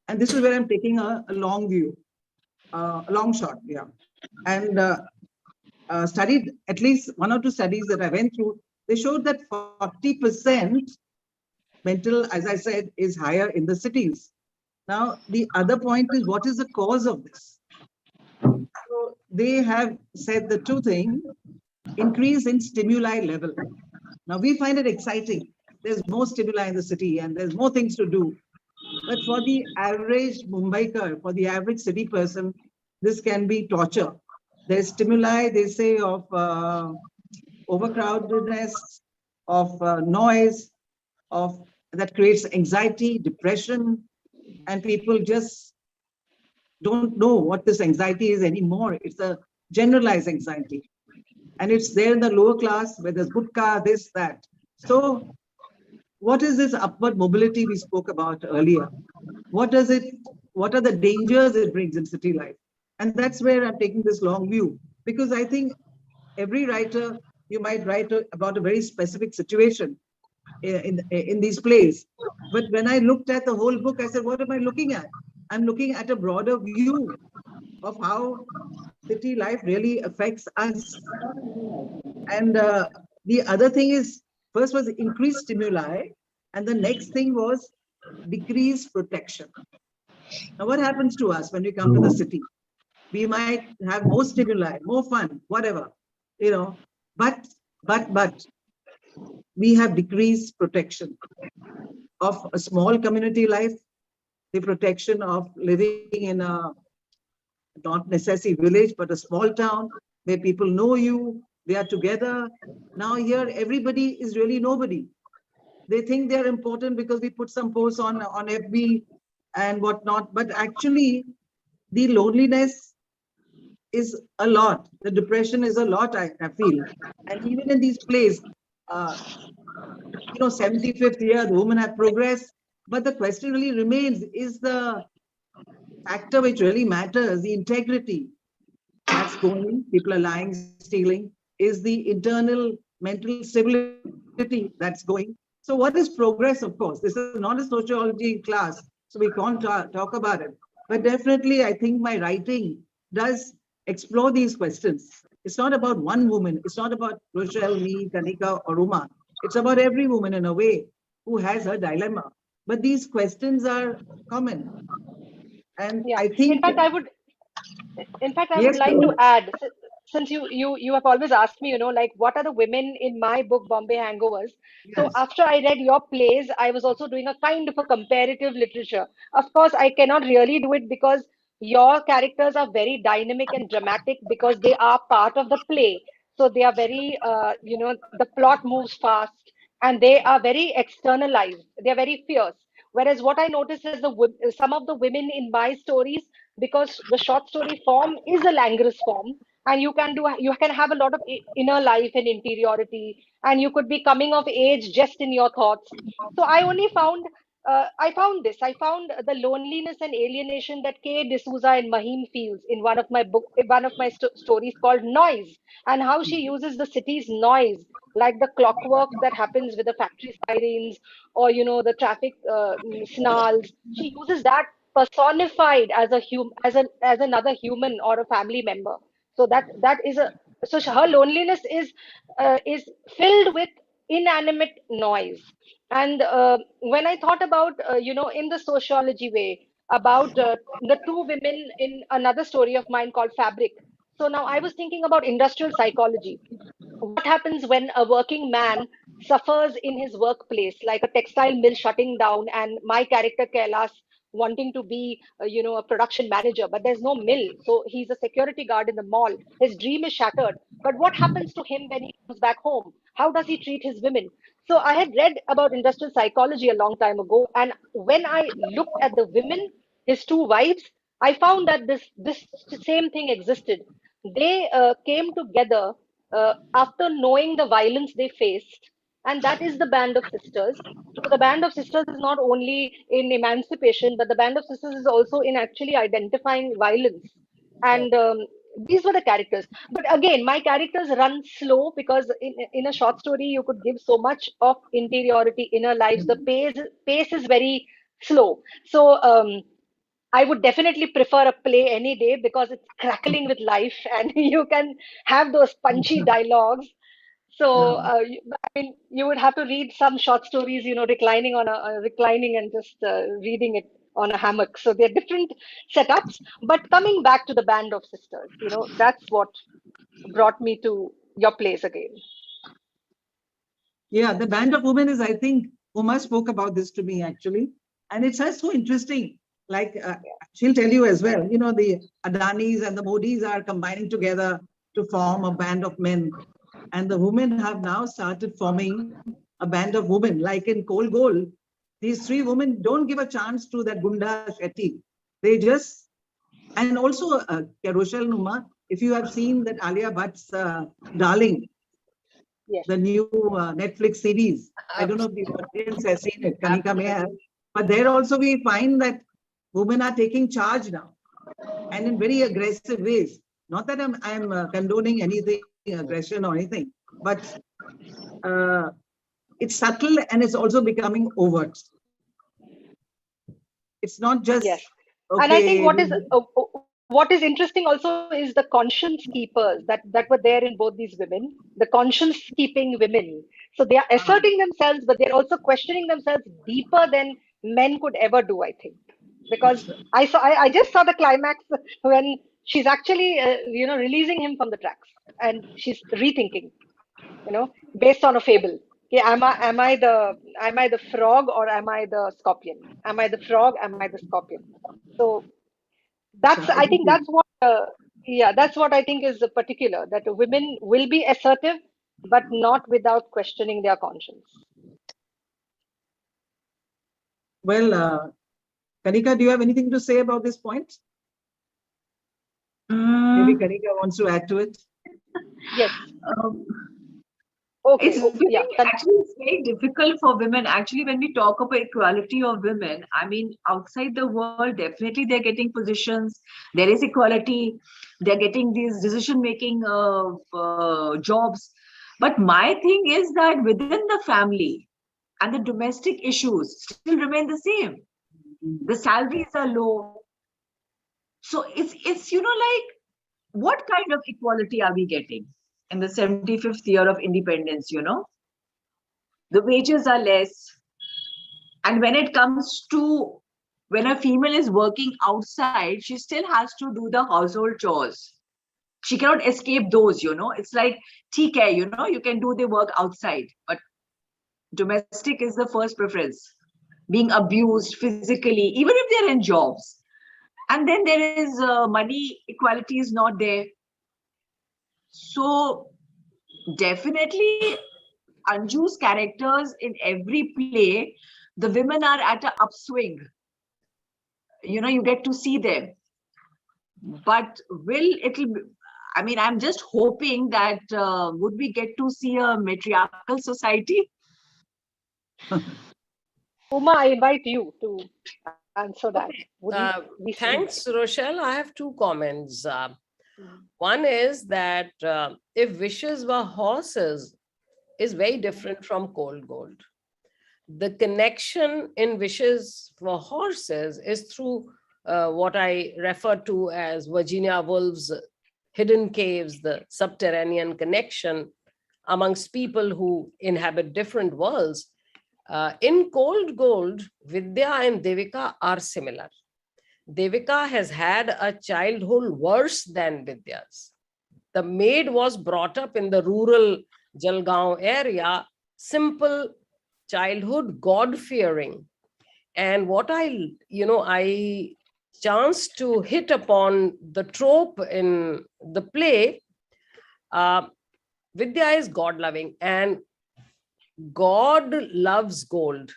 and this is where I'm taking a long view, a long shot, yeah. And studied at least 1 or 2 studies that I went through, they showed that 40% mental, as I said, is higher in the cities. Now, the other point is, what is the cause of this? So they have said the 2 things, increase in stimuli level. Now, we find it exciting. There's more stimuli in the city and there's more things to do. But for the average Mumbaikar, for the average city person, this can be torture. There's stimuli, they say, of overcrowdedness, of noise, that creates anxiety, depression, and people just don't know what this anxiety is anymore. It's a generalized anxiety. And it's there in the lower class where there's gutka, this, that. So what is this upward mobility we spoke about earlier? What does it what are the dangers it brings in city life. And that's where I'm taking this long view, because I think every writer, you might write about a very specific situation in these plays. But when I looked at the whole book, I said, what am I looking at? I'm looking at a broader view of how city life really affects us. And the other thing is, first was increased stimuli, and the next thing was decreased protection. Now, what happens to us when we come to the city? We might have more stimuli, more fun, whatever, but we have decreased protection of a small community life, the protection of living in a not necessarily village, but a small town where people know you, they are together. Now here, everybody is really nobody. They think they're important because we put some posts on FB and whatnot, but actually the loneliness is a lot. The depression is a lot, I feel. And even in these plays, 75th year, the women have progressed, but the question really remains, is the factor which really matters, the integrity that's going, people are lying, stealing, is the internal mental stability that's going. So what is progress? Of course, this is not a sociology class, so we can't talk about it. But definitely, I think my writing does explore these questions. It's not about one woman. It's not about Rochelle, me, Kanika, or Uma. It's about every woman in a way who has her dilemma. But these questions are common. And Yeah. I think, In fact, I would yes, like to add, since you have always asked me, like what are the women in my book, Bombay Hangovers? So yes, after I read your plays, I was also doing a kind of a comparative literature. Of course, I cannot really do it because your characters are very dynamic and dramatic because they are part of the play. So they are very, the plot moves fast and they are very externalized. They are very fierce. Whereas what I notice is some of the women in my stories, because the short story form is a languorous form, and you can have a lot of inner life and interiority, and you could be coming of age just in your thoughts. So I found the loneliness and alienation that K. D'Souza and Mahim feels in one of my stories called Noise, and how she uses the city's noise, like the clockwork that happens with the factory sirens, or the traffic snarls. She uses that personified as a as another human or a family member. So that is a so her loneliness is filled with inanimate noise. And when I thought about in the sociology way about the two women in another story of mine called Fabric. So now I was thinking about industrial psychology. What happens when a working man suffers in his workplace, like a textile mill shutting down, and my character Kailas wanting to be, a production manager, but there's no mill, so he's a security guard in the mall. His dream is shattered. But what happens to him when he comes back home? How does he treat his women? So I had read about industrial psychology a long time ago, and when I looked at the women, his two wives, I found that this same thing existed. They came together after knowing the violence they faced, and that is the Band of Sisters. So the Band of Sisters is not only in emancipation, but the Band of Sisters is also in actually identifying violence. And these were the characters. But again, my characters run slow because in a short story you could give so much of interiority, inner lives. The pace is very slow. So I would definitely prefer a play any day because it's crackling with life and you can have those punchy dialogues. So, yeah. I mean, you would have to read some short stories, reclining and just reading it on a hammock. So they're different setups. But coming back to the Band of Sisters, that's what brought me to your place again. Yeah, the Band of Women is, I think, Uma spoke about this to me actually. And it's just so interesting. Like, she'll tell you as well, the Adanis and the Modis are combining together to form a band of men. And the women have now started forming a band of women, like in Cold Gold. These three women don't give a chance to that Gunda Shetty. They just, and also Rochelle Numa, if you have seen that Alia Bhatt's Darling, Yes. the new Netflix series. I don't know if the audience has seen it, Kanika may have, but there also we find that women are taking charge now, and in very aggressive ways. Not that I'm condoning anything, aggression or anything, but it's subtle and it's also becoming overt. It's not just, Yes. And I think okay, what is interesting also is the conscience keepers that were there in both these women, the conscience keeping women. So they are asserting themselves, but they're also questioning themselves deeper than men could ever do, I think. Because I just saw the climax when she's actually releasing him from the tracks, and she's rethinking, based on a fable. Yeah, am I the frog, or am I the scorpion? Am I the frog? Am I the scorpion? So so I I think think that's what yeah, that's what I think is the particular, that women will be assertive, but not without questioning their conscience. well, Kanika, do you have anything to say about this point? Maybe Kanika wants to add to it. Yes. Um, Okay. Yeah. actually, it's very difficult for women. Actually, when we talk about equality of women, I mean, outside the world, definitely they're getting positions. There is equality. They're getting these decision-making jobs. But my thing is that within the family and the domestic issues still remain the same. The salaries are low. So it's like, what kind of equality are we getting in the 75th year of independence? The wages are less. And when it comes to when a female is working outside, she still has to do the household chores. She cannot escape those. It's like, TK, you can do the work outside, but domestic is the first preference. Being abused physically, even if they're in jobs. And then there is money equality is not there. So definitely Anju's characters in every play, the women are at an upswing. You get to see them. But I'm just hoping that would we get to see a matriarchal society? Uma, I invite you to answer that. Okay. Would we see? Thanks, Rochelle. I have two comments. Mhm. One is that if wishes were horses, is very different from cold gold. The connection in wishes for horses is through what I refer to as Virginia Woolf's hidden caves, the subterranean connection amongst people who inhabit different worlds. In cold gold, Vidya and Devika are similar. Devika has had a childhood worse than Vidya's. The maid was brought up in the rural Jalgaon area, simple childhood, God-fearing. And what I chanced to hit upon the trope in the play, Vidya is God-loving, and God loves gold.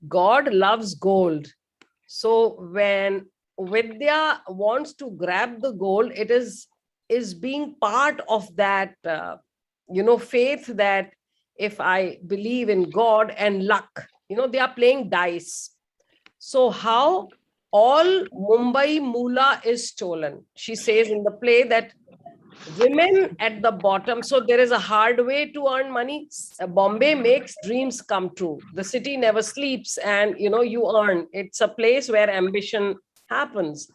God loves gold. So when Vidya wants to grab the gold, it is being part of that faith that if I believe in God and luck, they are playing dice. So how all Mumbai moolah is stolen. She says in the play that women at the bottom, so there is a hard way to earn money. Bombay makes dreams come true. The city never sleeps, and you earn. It's a place where ambition happens.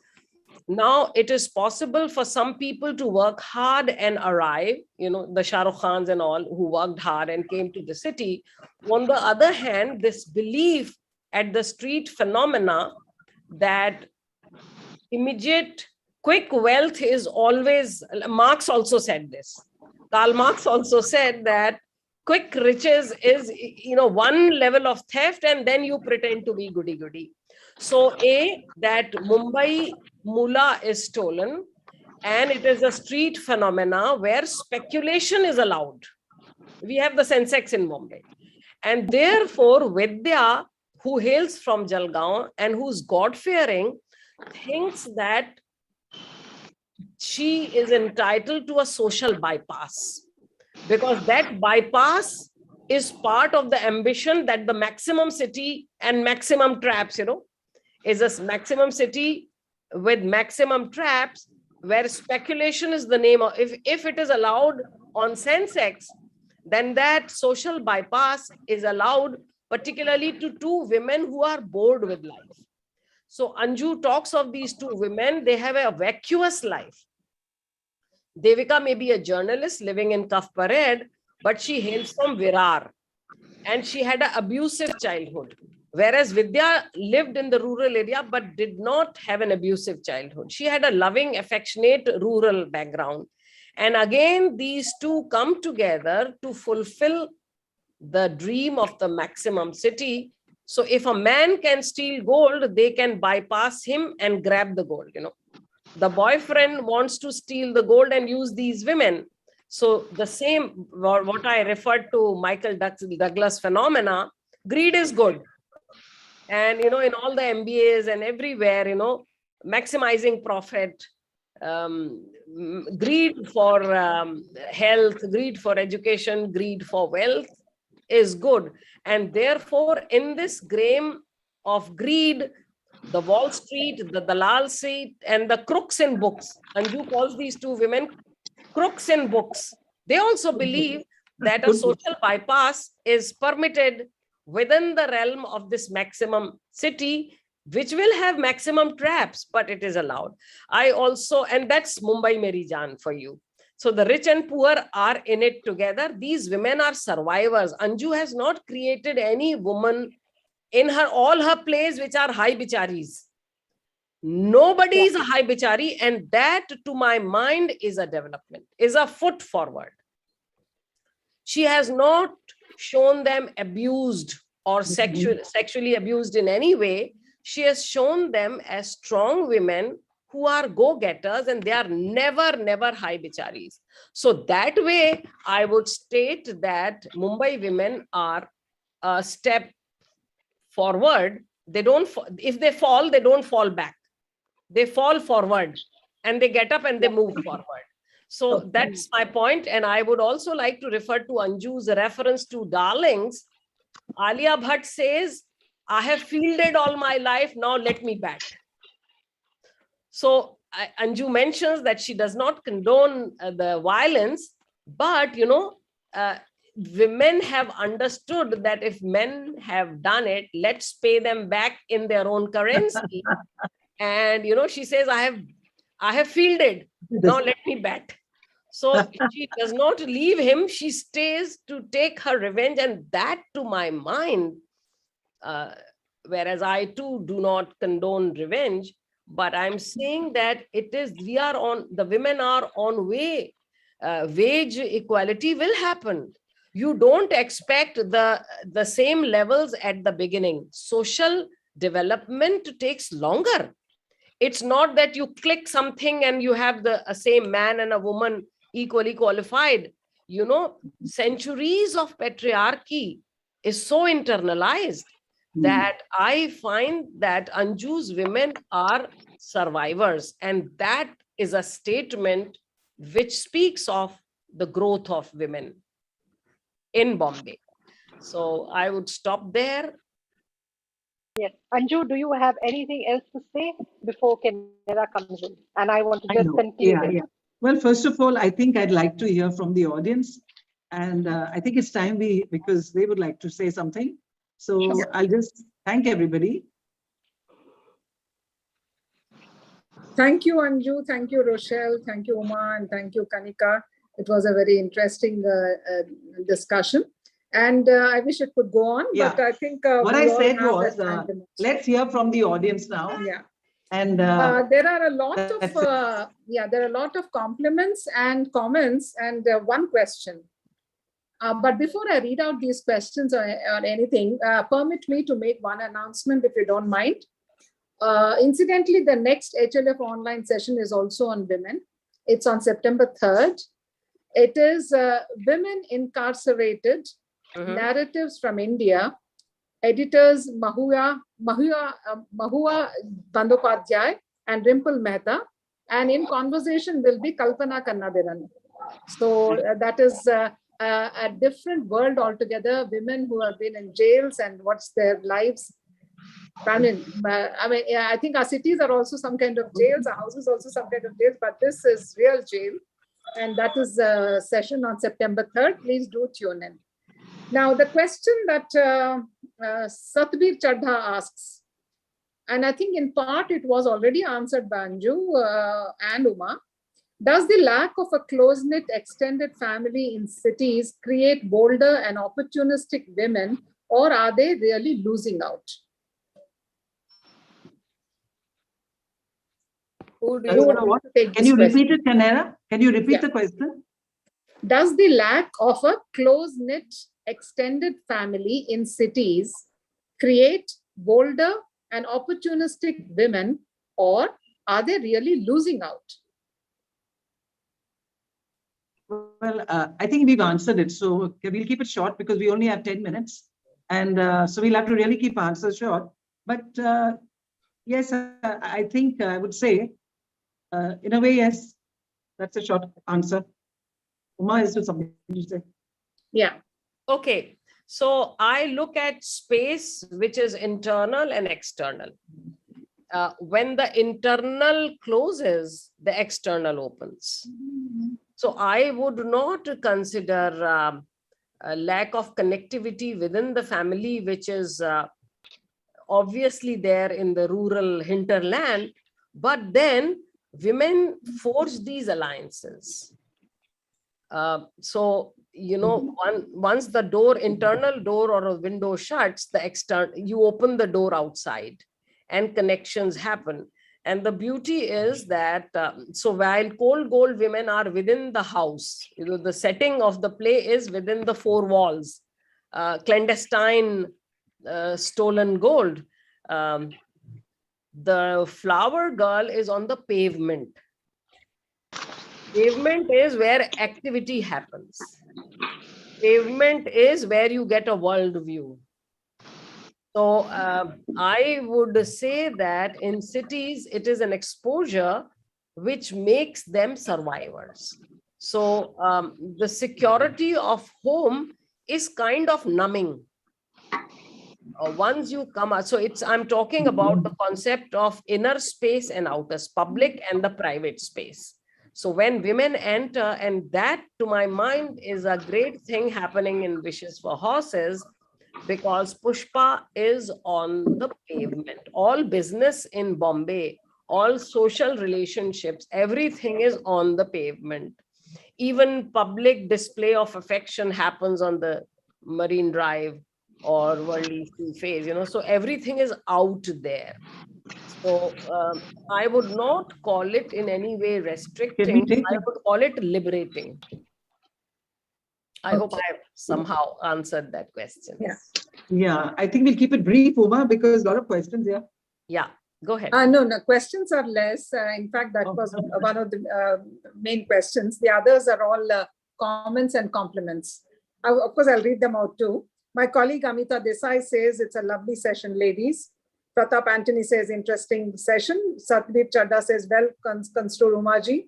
Now it is possible for some people to work hard and arrive, the Shah Rukh Khans and all who worked hard and came to the city. On the other hand, this belief at the street phenomena that immediate quick wealth is always, Marx also said this. Karl Marx also said that quick riches is one level of theft, and then you pretend to be goody goody. So that Mumbai moolah is stolen, and it is a street phenomena where speculation is allowed. We have the Sensex in Mumbai, and therefore Vidya, who hails from Jalgaon and who's God-fearing, thinks that she is entitled to a social bypass, because that bypass is part of the ambition that the maximum city and maximum traps, is a maximum city with maximum traps, where speculation is the name of, if it is allowed on Sensex, then that social bypass is allowed, particularly to two women who are bored with life. So Anju talks of these two women, they have a vacuous life. Devika may be a journalist living in Kaf Parade, but she hails from Virar and she had an abusive childhood. Whereas Vidya lived in the rural area but did not have an abusive childhood. She had a loving, affectionate rural background. And again, these two come together to fulfill the dream of the maximum city. So if a man can steal gold, they can bypass him and grab the gold. The boyfriend wants to steal the gold and use these women. So the same, what I referred to Michael Douglas phenomena, greed is good. And, in all the MBAs and everywhere, maximizing profit, greed for health, greed for education, greed for wealth is good. And therefore, in this game of greed, the Wall Street, the Dalal Street, and the crooks in books, Anju calls these two women crooks in books. They also believe that a social bypass is permitted within the realm of this maximum city, which will have maximum traps, but it is allowed. And that's Mumbai Meri Jaan for you. So the rich and poor are in it together. These women are survivors. Anju has not created any woman in all her plays which are high bicharis. Nobody is a high bichari, and that, to my mind, is a development, is a foot forward. She has not shown them abused or sexually abused in any way. She has shown them as strong women who are go-getters, and they are never high bicharis. So that way, I would state that Mumbai women are a step forward. They don't, if they fall, they don't fall back. They fall forward and they get up and they move forward. So that's my point. And I would also like to refer to Anju's reference to darlings. Alia Bhatt says, I have fielded all my life, now let me bat. So Anju mentions that she does not condone the violence, but, women have understood that if men have done it, let's pay them back in their own currency. And, she says, I have fielded, now let me bat. So she does not leave him. She stays to take her revenge. And that, to my mind, whereas I too do not condone revenge, but I'm saying that the women are on way. Wage equality will happen. You don't expect the same levels at the beginning. Social development takes longer. It's not that you click something and you have the same man and a woman equally qualified. Centuries of patriarchy is so internalized that I find that Anju's women are survivors. And that is a statement which speaks of the growth of women in Bombay. So I would stop there. Yes. Anju, do you have anything else to say before Canada comes in? And I want to just conclude it. Yeah. Well, first of all, I think I'd like to hear from the audience. And I think it's time because they would like to say something. So I'll just thank everybody. Thank you, Anju. Thank you, Rochelle. Thank you, Uma. And thank you, Kanika. It was a very interesting discussion. And I wish it could go on, but I think what I said was, let's hear from the audience now. Yeah. And there are a lot of compliments and comments and one question. But before I read out these questions or anything, permit me to make one announcement, if you don't mind. Incidentally, the next HLF online session is also on women. It's on September 3rd. It is Women Incarcerated, Narratives from India. Editors Mahua Bandyopadhyay and Rimple Mehta. And in conversation will be Kalpana Kannadiran. So that is a different world altogether. Women who have been in jails and what's their lives. Yeah, I think our cities are also some kind of jails. Our houses also some kind of jails, but this is real jail. And that is a session on September 3rd. Please do tune in. Now, the question that Satbir Chadha asks, and I think in part it was already answered by Anju and Uma. Does the lack of a close-knit extended family in cities create bolder and opportunistic women, or are they really losing out? Who do you want to take Can this you repeat question? it, Canara? Can you repeat Yeah. the question? Does the lack of a close-knit extended family in cities create bolder and opportunistic women, or are they really losing out? Well, I think we've answered it. So we'll keep it short because we only have 10 minutes. And so we'll have to really keep answers short. But yes, I think I would say, in a way, yes, that's a short answer. Uma is to something to say. Yeah. Okay. So I look at space, which is internal and external. When the internal closes, the external opens. So I would not consider a lack of connectivity within the family, which is obviously there in the rural hinterland, but then women forge these alliances. So, you know, once the internal door or a window shuts, the external, you open the door outside and connections happen. And the beauty is that, so while cold gold women are within the house, you know, the setting of the play is within the four walls, clandestine stolen gold. The flower girl is on the pavement. Pavement is where activity happens. Pavement is where you get a world view. So I would say that in cities, it is an exposure which makes them survivors. So the security of home is kind of numbing. Once you come out, so I'm talking about the concept of inner space and outer public and the private space. So when women enter, and that to my mind is a great thing happening in Wishes for Horses, because Pushpa is on the pavement. All business in Bombay, all social relationships, everything is on the pavement. Even public display of affection happens on the Marine Drive or Worldly Sea Phase, you know, so everything is out there. So I would not call it in any way restricting, I would call it liberating. I hope I have somehow answered that question. Yeah, I think we'll keep it brief, Uma, because a lot of questions here. Yeah, go ahead. No, questions are less. In fact, that was one of the main questions. The others are all comments and compliments. Of course, I'll read them out too. My colleague Amita Desai says it's a lovely session, ladies. Pratap Antony says interesting session. Satbir Chadda says well construed, Umaji.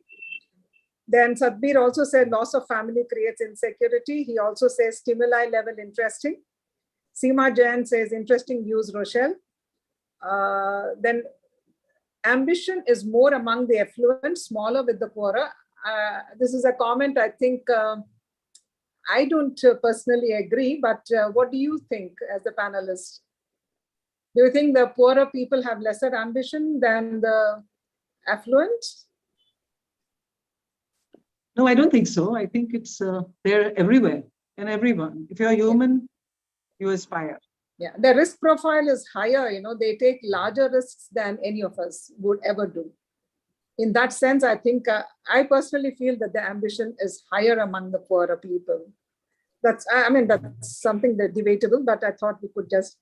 Then Satbir also said loss of family creates insecurity. He also says stimuli level interesting. Seema Jain says interesting views, Rochelle. Then ambition is more among the affluent, smaller with the poorer. This is a comment I think I don't personally agree, but what do you think as the panelist? Do you think the poorer people have lesser ambition than the affluent? No, I don't think so. I think it's there everywhere and everyone. If you're human, you aspire. Yeah, the risk profile is higher. You know, they take larger risks than any of us would ever do. In that sense, I think I personally feel that the ambition is higher among the poorer people. That's something that's debatable, but I thought we could just.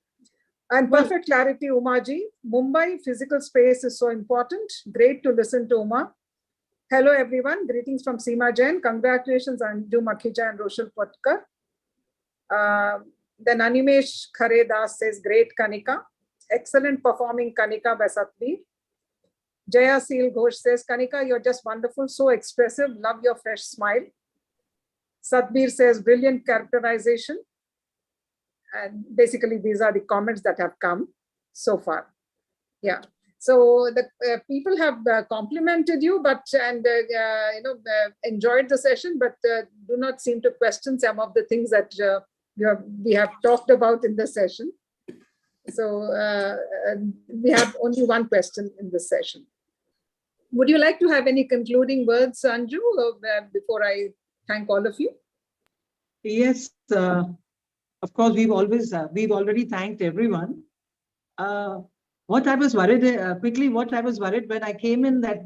And perfect clarity, Umaji. Mumbai physical space is so important. Great to listen to Uma. Hello, everyone. Greetings from Seema Jain. Congratulations, Anju Makhija and Rochelle Potkar. Then Animesh Kharedas says, great Kanika. Excellent performing Kanika by Satbir. Jaya Seal Ghosh says, Kanika, you're just wonderful, so expressive. Love your fresh smile. Satbir says, brilliant characterization. And basically, these are the comments that have come so far. Yeah. So the people have complimented you, but enjoyed the session, but do not seem to question some of the things that we have talked about in the session. So we have only one question in this session. Would you like to have any concluding words, Anju, before I thank all of you? Yes, of course, we've already thanked everyone. What I was worried, what I was worried when I came in, that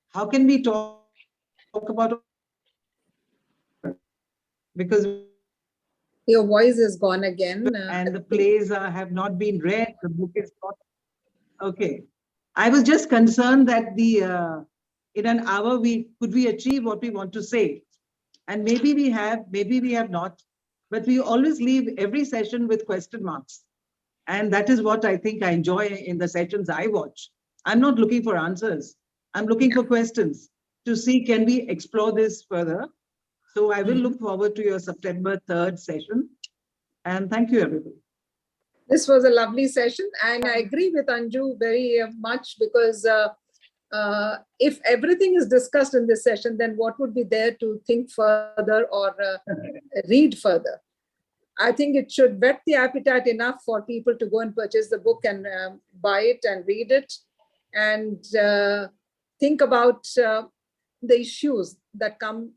how can we talk about, because your voice is gone again. And the plays have not been read, the book is not, okay. I was just concerned that in an hour, could we achieve what we want to say? And maybe we have not, but we always leave every session with question marks. And that is what I think I enjoy in the sessions I watch. I'm not looking for answers. I'm looking for questions to see, can we explore this further? So I will look forward to your September 3rd session. And thank you, everybody. This was a lovely session. And I agree with Anju very much, because if everything is discussed in this session, then what would be there to think further or read further? I think it should whet the appetite enough for people to go and purchase the book and buy it and read it, and think about the issues that come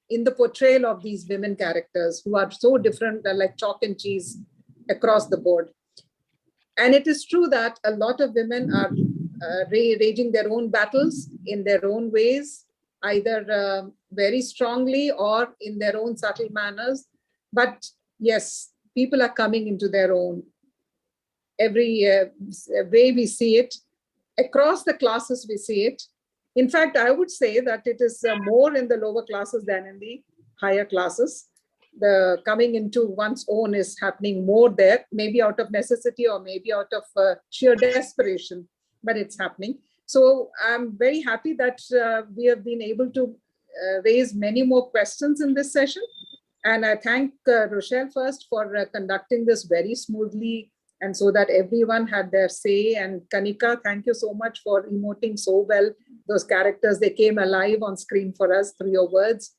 in the portrayal of these women characters who are so different, like chalk and cheese across the board. And it is true that a lot of women are raging their own battles in their own ways, either very strongly or in their own subtle manners. But yes, people are coming into their own. Every way we see it, across the classes we see it. In fact, I would say that it is more in the lower classes than in the higher classes. The coming into one's own is happening more there, maybe out of necessity or maybe out of sheer desperation, but it's happening. So I'm very happy that we have been able to raise many more questions in this session. And I thank Rochelle first for conducting this very smoothly, and so that everyone had their say. And Kanika, thank you so much for emoting so well. Those characters, they came alive on screen for us through your words.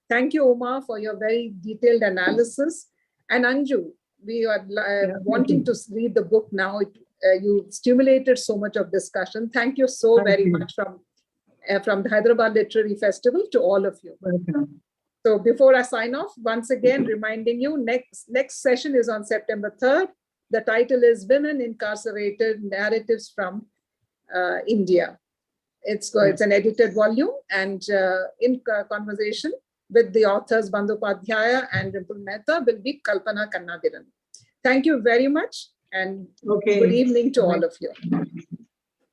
Thank you, Uma, for your very detailed analysis. And Anju, we are wanting to read the book now. You stimulated so much of discussion. Thank you so very much from the Hyderabad Literary Festival to all of you. Welcome. So before I sign off, once again, reminding you, next session is on September 3rd. The title is Women Incarcerated, Narratives from India. It's an edited volume, and in conversation with the authors Bandhopadhyaya and Dimple Mehta will be Kalpana Kannadiran. Thank you very much, and good evening to all of you.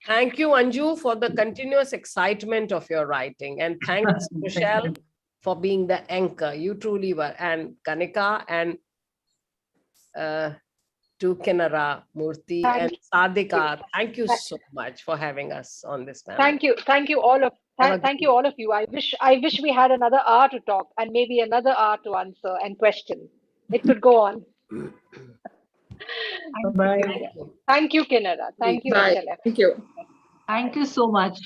Thank you, Anju, for the continuous excitement of your writing. And thanks, Michelle, for being the anchor. You truly were. And Kanika, and to Kinara Murthy and Sadika, thank you so much for having us on this panel. Thank you all of you. I wish we had another hour to talk and maybe another hour to answer and question. It could go on. Bye. Thank you, Kinara. Thank you, Bye. HLF. Thank you. Thank you so much.